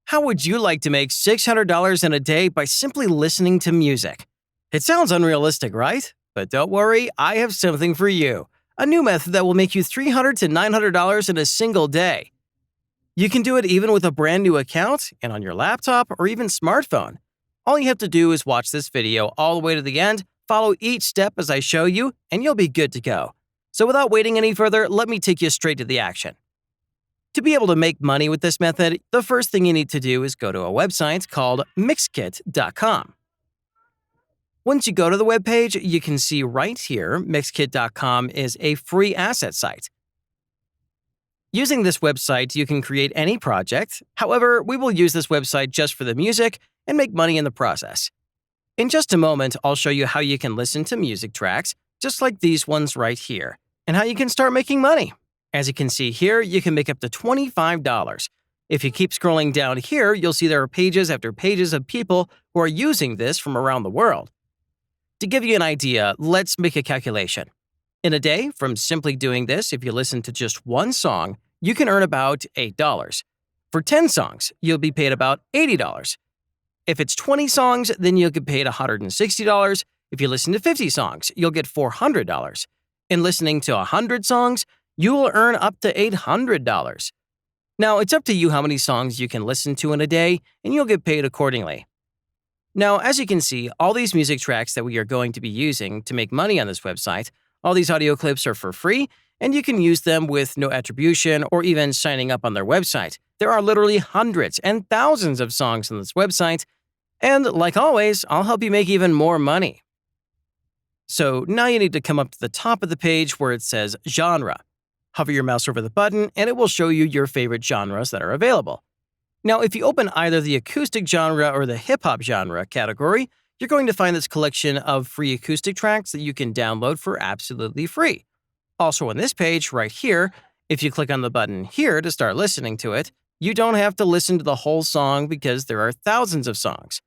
How would you like to make $600 in a day by simply listening to music? It sounds unrealistic, right? But don't worry, I have something for you. A new method that will make you $300 to $900 in a single day. You can do it even with a brand new account and on your laptop or even smartphone. All you have to do is watch this video all the way to the end, follow each step as I show you, and you'll be good to go. So without waiting any further, let me take you straight to the action. To be able to make money with this method, the first thing you need to do is go to a website called Mixkit.com. Once you go to the webpage, you can see right here, Mixkit.com is a free asset site. Using this website, you can create any project. However, we will use this website just for the music and make money in the process. In just a moment, I'll show you how you can listen to music tracks, just like these ones right here, and how you can start making money. As you can see here, you can make up to $25. If you keep scrolling down here, you'll see there are pages after pages of people who are using this from around the world. To give you an idea, let's make a calculation. In a day, from simply doing this, if you listen to just one song, you can earn about $8. For 10 songs, you'll be paid about $80. If it's 20 songs, then you'll get paid $160. If you listen to 50 songs, you'll get $400. In listening to 100 songs, you will earn up to $800. Now, it's up to you how many songs you can listen to in a day, and you'll get paid accordingly. Now, as you can see, all these music tracks that we are going to be using to make money on this website, all these audio clips are for free, and you can use them with no attribution or even signing up on their website. There are literally hundreds and thousands of songs on this website, and like always, I'll help you make even more money. So now you need to come up to the top of the page where it says Genre. Hover your mouse over the button, and it will show you your favorite genres that are available. Now, if you open either the acoustic genre or the hip-hop genre category, you're going to find this collection of free acoustic tracks that you can download for absolutely free. Also on this page right here, if you click on the button here to start listening to it, you don't have to listen to the whole song because there are thousands of songs.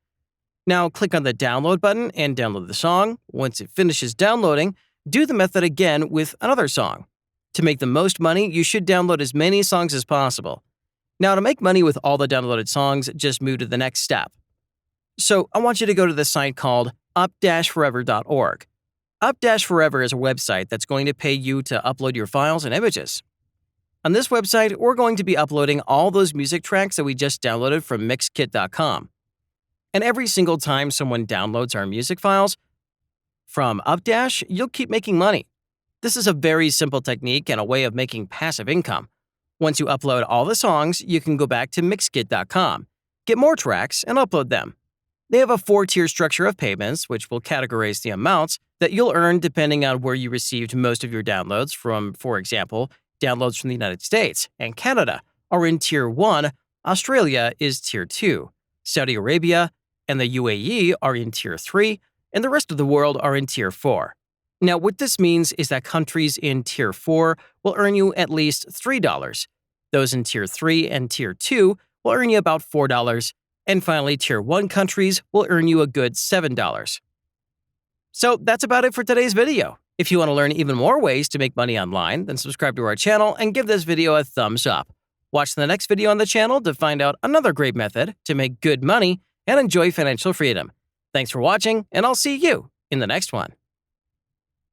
Now, click on the download button and download the song. Once it finishes downloading, do the method again with another song. To make the most money, you should download as many songs as possible. Now, to make money with all the downloaded songs, just move to the next step. So, I want you to go to the site called up-forever.org. Up-Forever is a website that's going to pay you to upload your files and images. On this website, we're going to be uploading all those music tracks that we just downloaded from Mixkit.com. And every single time someone downloads our music files from Up-, you'll keep making money. This is a very simple technique and a way of making passive income. Once you upload all the songs, you can go back to Mixkit.com, get more tracks, and upload them. They have a 4-tier structure of payments, which will categorize the amounts that you'll earn depending on where you received most of your downloads from. For example, downloads from the United States and Canada are in Tier 1, Australia is Tier 2, Saudi Arabia and the UAE are in Tier 3, and the rest of the world are in Tier 4. Now, what this means is that countries in Tier 4 will earn you at least $3. Those in Tier 3 and Tier 2 will earn you about $4. And finally, Tier 1 countries will earn you a good $7. So that's about it for today's video. If you want to learn even more ways to make money online, then subscribe to our channel and give this video a thumbs up. Watch the next video on the channel to find out another great method to make good money and enjoy financial freedom. Thanks for watching, and I'll see you in the next one.